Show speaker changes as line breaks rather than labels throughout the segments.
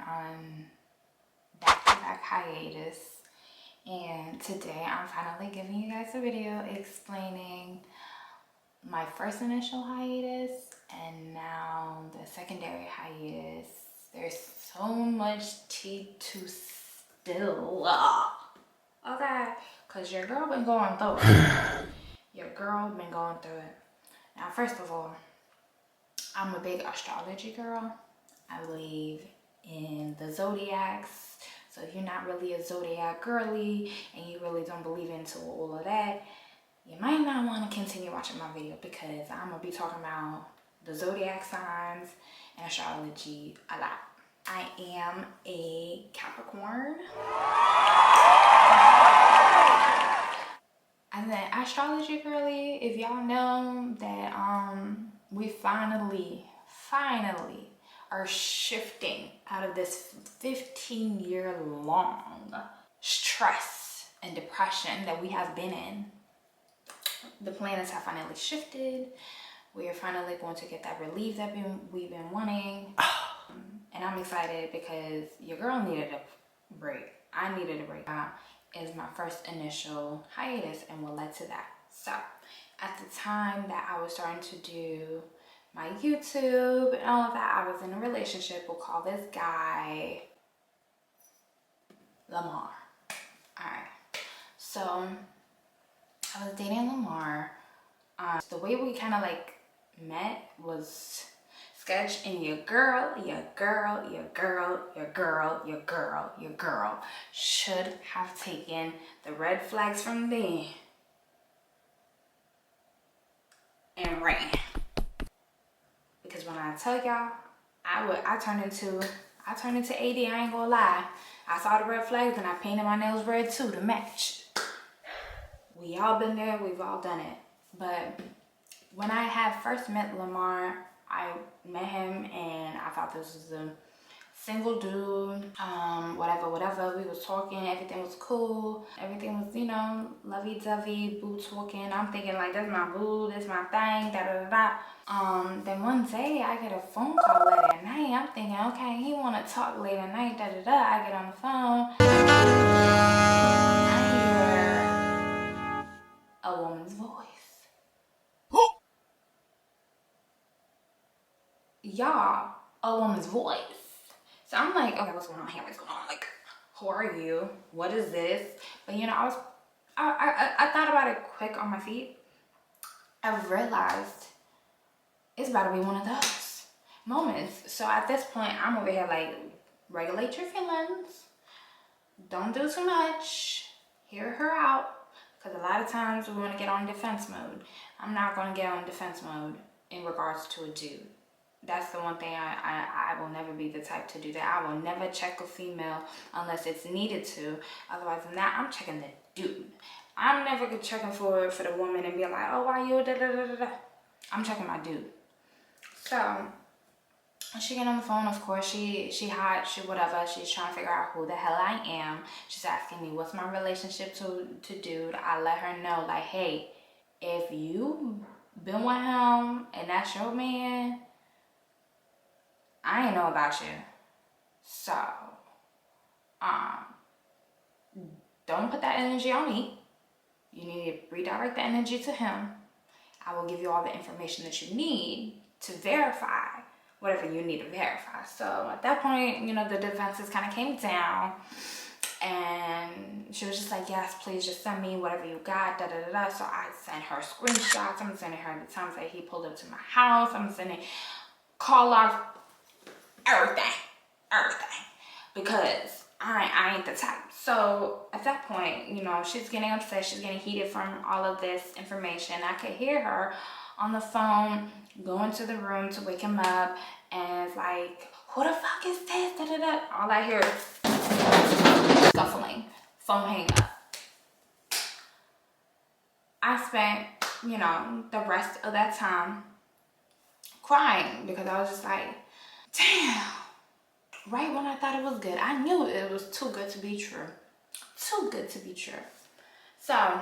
on back-to-back hiatus, and today I'm finally giving you guys a video explaining my first initial hiatus and now the secondary hiatus. There's so much tea to spill, okay? Because your girl been going through it. Your girl been going through it. Now, first of all, I'm a big astrology girl. I believe in the zodiacs. So if you're not really a zodiac girly and you really don't believe into all of that, you might not want to continue watching my video, because I'm going to be talking about the zodiac signs and astrology a lot. I am a Capricorn. And then astrology girly, if y'all know that we finally are shifting out of this 15-year-long stress and depression that we have been in. The planets have finally shifted. We are finally going to get that relief that we've been wanting. And I'm excited because your girl needed a break. I needed a break. Is my first initial hiatus and what led to that. So at the time that I was starting to do my YouTube and all of that, I was in a relationship. We'll call this guy Lamar. Alright, so I was dating Lamar. The way we kind of like met was sketch, and your girl should have taken the red flags from me and ran. Because when I tell y'all, I turned into AD, I ain't gonna lie. I saw the red flags and I painted my nails red too to match. We all been there, we've all done it. But when I had first met Lamar, I met him and I thought this was a single dude, whatever. We was talking, everything was cool. Everything was, you know, lovey-dovey, boo talking. I'm thinking like, that's my boo, that's my thing, da-da-da-da. Then one day I get a phone call late at night. I'm thinking, okay, he wanna talk late at night, da-da-da. I get on the phone. I hear a woman's voice. Y'all, a woman's voice. So I'm like, okay, what's going on here? What's going on? Like, who are you? What is this? But you know, I thought about it quick on my feet. I realized it's about to be one of those moments. So at this point, I'm over here like, regulate your feelings. Don't do too much. Hear her out. Because a lot of times we want to get on defense mode. I'm not going to get on defense mode in regards to a dude. That's the one thing I will never be the type to do that. I will never check a female unless it's needed to. Otherwise than that, I'm checking the dude. I'm never checking for the woman and being like, oh, why you da da da da da. I'm checking my dude. So she get on the phone, of course, she hot, she whatever. She's trying to figure out who the hell I am. She's asking me what's my relationship to dude. I let her know like, hey, if you been with him and that's your man, I ain't know about you. So, don't put that energy on me. You need to redirect the energy to him. I will give you all the information that you need to verify whatever you need to verify. So at that point, you know, the defenses kind of came down, and she was just like, yes, please just send me whatever you got, da da da da. So I sent her screenshots. I'm sending her the times that he pulled up to my house. I'm sending call logs, everything, because I ain't the type. So at that point, you know, she's getting upset, she's getting heated from all of this information. I could hear her on the phone go into the room to wake him up, and it's like, who the fuck is this, da da da. All I hear is scuffling, phone hang up. I spent, you know, the rest of that time crying, because I was just like, damn. Right when I thought it was good, I knew it was too good to be true. Too good to be true. So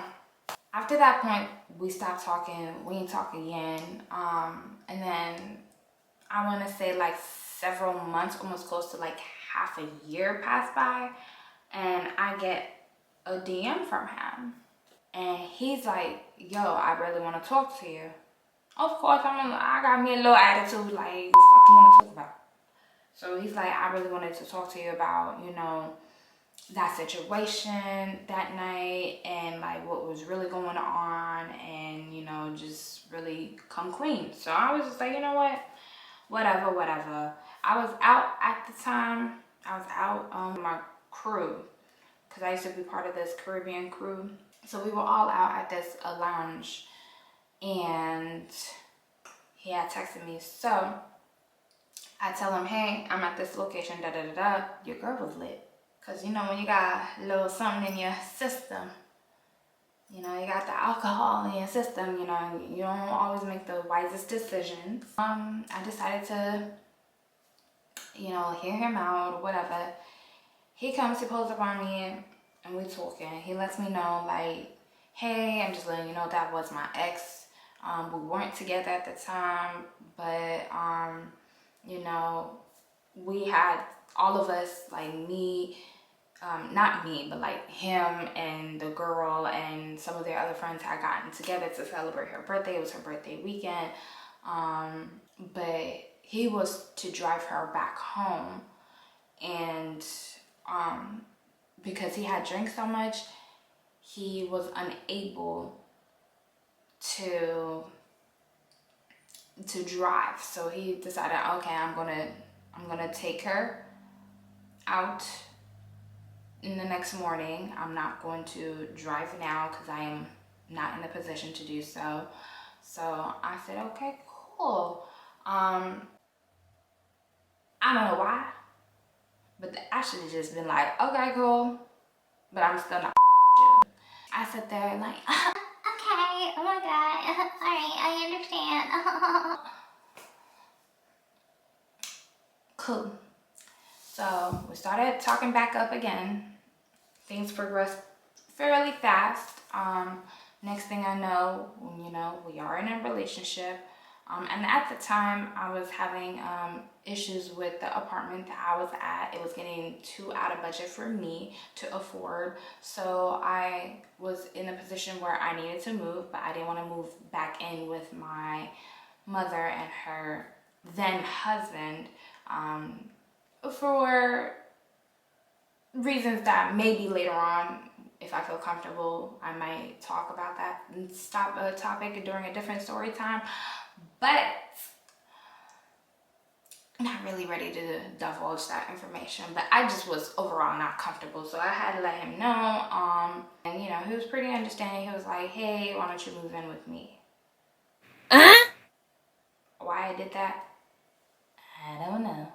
after that point, we stopped talking. We didn't talk again. And then I want to say like several months, almost close to like half a year pass by, and I get a DM from him. And he's like, yo, I really want to talk to you. Of course, I got me a little attitude, like, what the fuck you want to talk about? So he's like, I really wanted to talk to you about, you know, that situation that night and like what was really going on, and, you know, just really come clean. So I was just like, you know what? Whatever. I was out at the time. I was out with my crew because I used to be part of this Caribbean crew. So we were all out at this lounge, and he had texted me. So I tell him, hey, I'm at this location, da da da da. Your girl was lit. Because, you know, when you got a little something in your system, you know, you got the alcohol in your system, you know, you don't always make the wisest decisions. I decided to, you know, hear him out or whatever. He comes, he pulls up on me, and we talking. He lets me know, like, hey, I'm just letting you know that was my ex. We weren't together at the time, but, you know, we had, all of us, like me, not me, but like him and the girl and some of their other friends had gotten together to celebrate her birthday. It was her birthday weekend. But he was to drive her back home, and because he had drank so much, he was unable to drive. So he decided, okay, I'm gonna take her out in the next morning. I'm not going to drive now because I am not in a position to do so. So I said, okay, cool. I don't know why, but I should have just been like, okay, cool, but I'm still not you. I sit there like, okay, oh my god, all right, I understand. Cool. So we started talking back up again. Things progressed fairly fast. Next thing I know, you know, we are in a relationship. And at the time, I was having issues with the apartment that I was at. It was getting too out of budget for me to afford. So I was in a position where I needed to move, but I didn't want to move back in with my mother and her then husband, for reasons that maybe later on, if I feel comfortable, I might talk about that and stop a topic during a different story time. But I'm not really ready to divulge that information. But I just was overall not comfortable, so I had to let him know. And you know, he was pretty understanding. He was like, hey, why don't you move in with me? Why I did that, I don't know.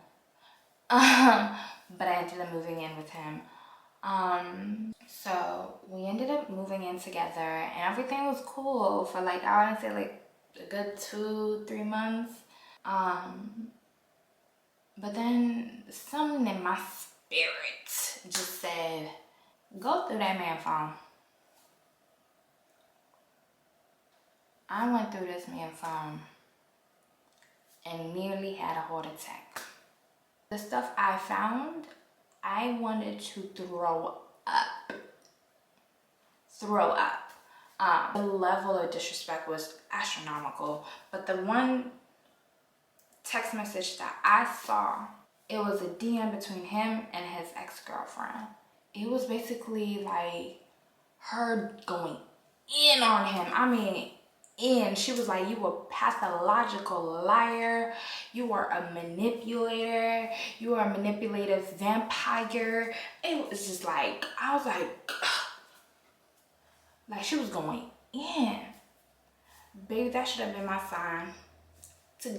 But I ended up moving in with him. So we ended up moving in together, and everything was cool for like, I want to say like a good 2-3 months. But then something in my spirit just said, go through that man's phone. I went through this man's phone and nearly had a heart attack. The stuff I found, I wanted to throw up. The level of disrespect was astronomical, but the one text message that I saw, it was a DM between him and his ex-girlfriend. It was basically like her going in on him. I mean, in. She was like, you a pathological liar. You are a manipulator. You are a manipulative vampire. It was just like, I was like she was going in. Baby, that should have been my sign to go.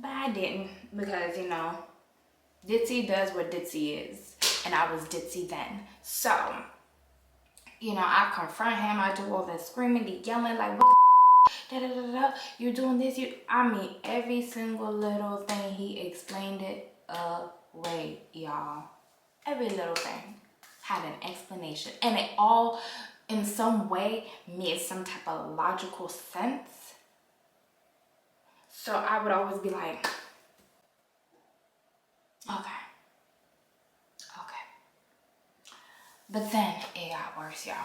But I didn't, because, you know, ditzy does what ditzy is. And I was ditzy then. So, you know, I confront him. I do all this screaming, the yelling, like, what the da da da da, you're doing this, I mean, every single little thing, he explained it away, y'all. Every little thing had an explanation, and it all in some way made some type of logical sense. So I would always be like, okay, okay. But then it got worse, y'all.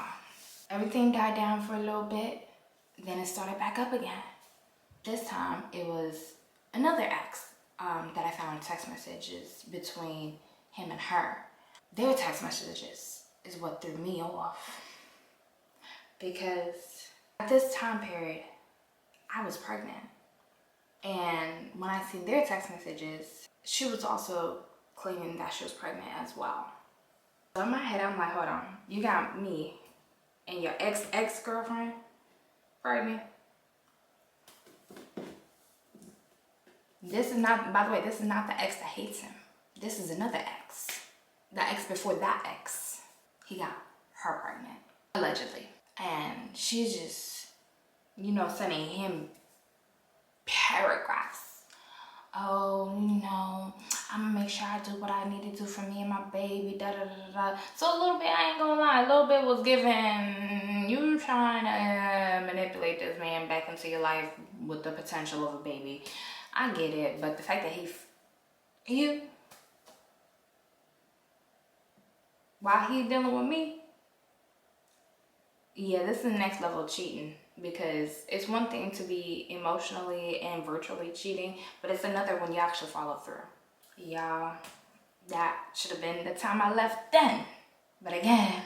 Everything died down for a little bit, then it started back up again. This time it was another ex that I found text messages between him and her. Their text messages is what threw me off, because at this time period I was pregnant, and when I seen their text messages, she was also claiming that she was pregnant as well. So in my head I'm like, hold on, you got me and your ex-girlfriend pregnant? This is not, by the way, this is not the ex that hates him. This is another ex. The ex before that ex. He got her pregnant, allegedly. And she's just, sending him paragraphs. Oh, I'm gonna make sure I do what I need to do for me and my baby, da da da da. So a little bit, I ain't gonna lie, a little bit was given, you trying to manipulate this man back into your life with the potential of a baby. I get it, but the fact that while he dealing with me, yeah, this is the next level of cheating, because it's one thing to be emotionally and virtually cheating, but it's another when you actually follow through. Y'all, that should have been the time I left then. But again,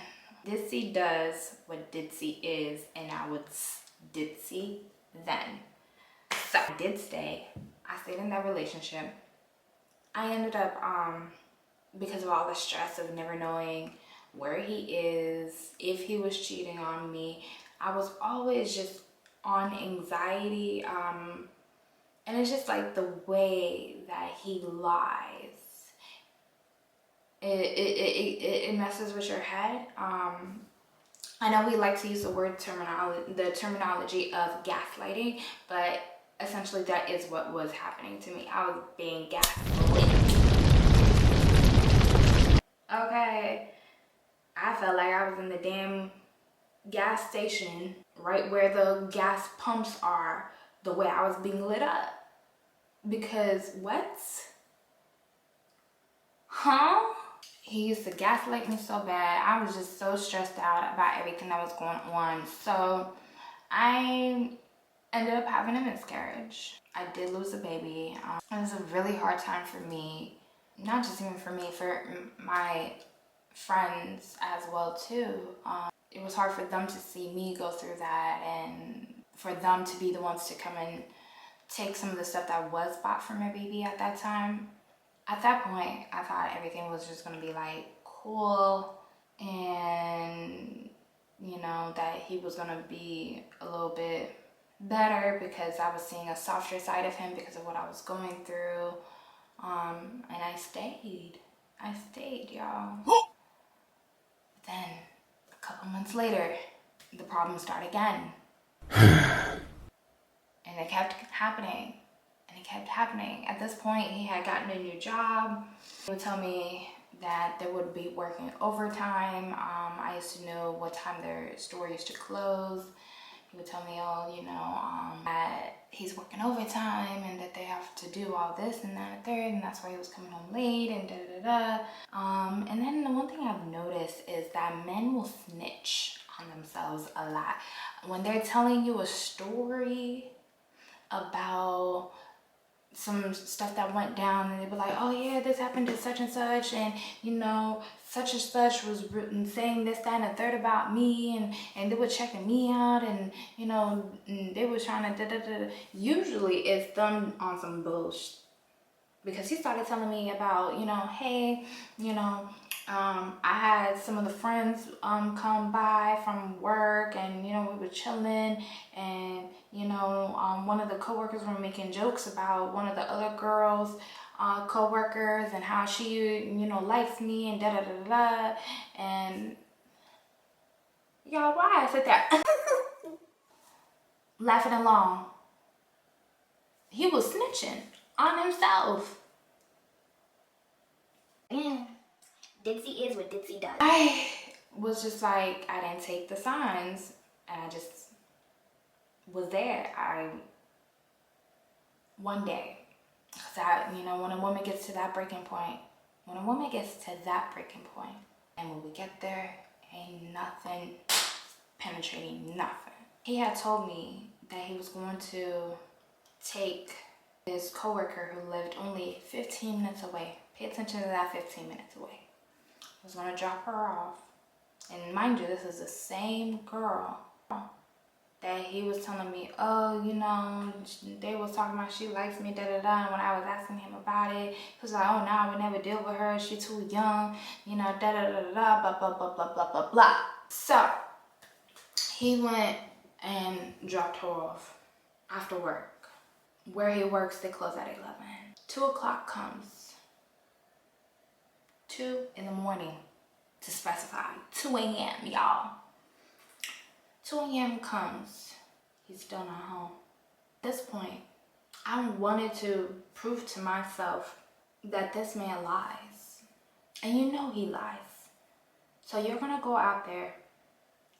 Ditzy does what Ditzy is, and I was Ditzy then. So I did stay. I stayed in that relationship. I ended up, because of all the stress of never knowing where he is, if he was cheating on me, I was always just on anxiety. And it's just like the way that he lies. It messes with your head. I know we like to use the terminology of gaslighting, but essentially that is what was happening to me. I was being gaslit. Okay, I felt like I was in the damn gas station, right where the gas pumps are, the way I was being lit up. Because what? Huh? He used to gaslight me so bad. I was just so stressed out about everything that was going on. So I ended up having a miscarriage. I did lose a baby. It was a really hard time for me. Not just even for me, for my friends as well too. It was hard for them to see me go through that, and for them to be the ones to come and take some of the stuff that was bought for my baby at that time. At that point, I thought everything was just gonna be like cool, and that he was gonna be a little bit better because I was seeing a softer side of him because of what I was going through. And I stayed, y'all. But then a couple months later, the problems start again. And it kept happening. And it kept happening. At this point, he had gotten a new job. He would tell me that they would be working overtime. I used to know what time their store used to close. He would tell me, that he's working overtime and that they have to do all this and that and third, and that's why he was coming home late and da da da. And then the one thing I've noticed is that men will snitch on themselves a lot. When they're telling you a story about some stuff that went down, and they'd be like, oh yeah, this happened to such and such, and such and such was saying this, that, and the third about me, and they were checking me out, and and they were trying to da da da. Usually it's done on some bullshit, because he started telling me about, hey, I had some of the friends come by from work, and we were chilling, and one of the coworkers were making jokes about one of the other girls co-workers, and how she likes me, and da da da da. And y'all, why I said that laughing along, he was snitching on himself.
Yeah. Ditzy is what Ditzy does.
I was just like, I didn't take the signs, and I just was there. one day. Because when a woman gets to that breaking point, and when we get there, ain't nothing penetrating nothing. He had told me that he was going to take his coworker who lived only 15 minutes away. Pay attention to that 15 minutes away. He was going to drop her off. And mind you, this is the same girl that he was telling me, oh, they was talking about she likes me, da da da. And when I was asking him about it, he was like, oh, no, I would never deal with her. She's too young, da da da da da, blah, blah, blah, blah, blah, blah, blah. So he went and dropped her off after work. Where he works, they close at 11. 2 o'clock comes. 2 in the morning, to specify. 2 a.m., y'all. 2 a.m. comes. He's still not home. At this point, I wanted to prove to myself that this man lies. And he lies. So you're going to go out there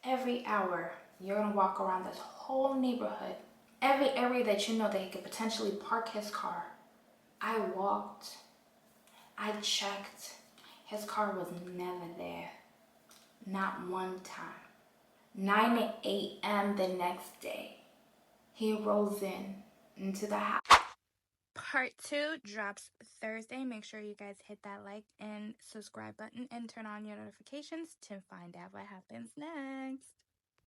every hour. You're going to walk around this whole neighborhood. Every area that you know that he could potentially park his car. I walked. I checked. His car was never there. Not one time. 9 a.m. the next day, he rolls into the house. Part 2 drops Thursday. Make sure you guys hit that like and subscribe button and turn on your notifications to find out what happens next.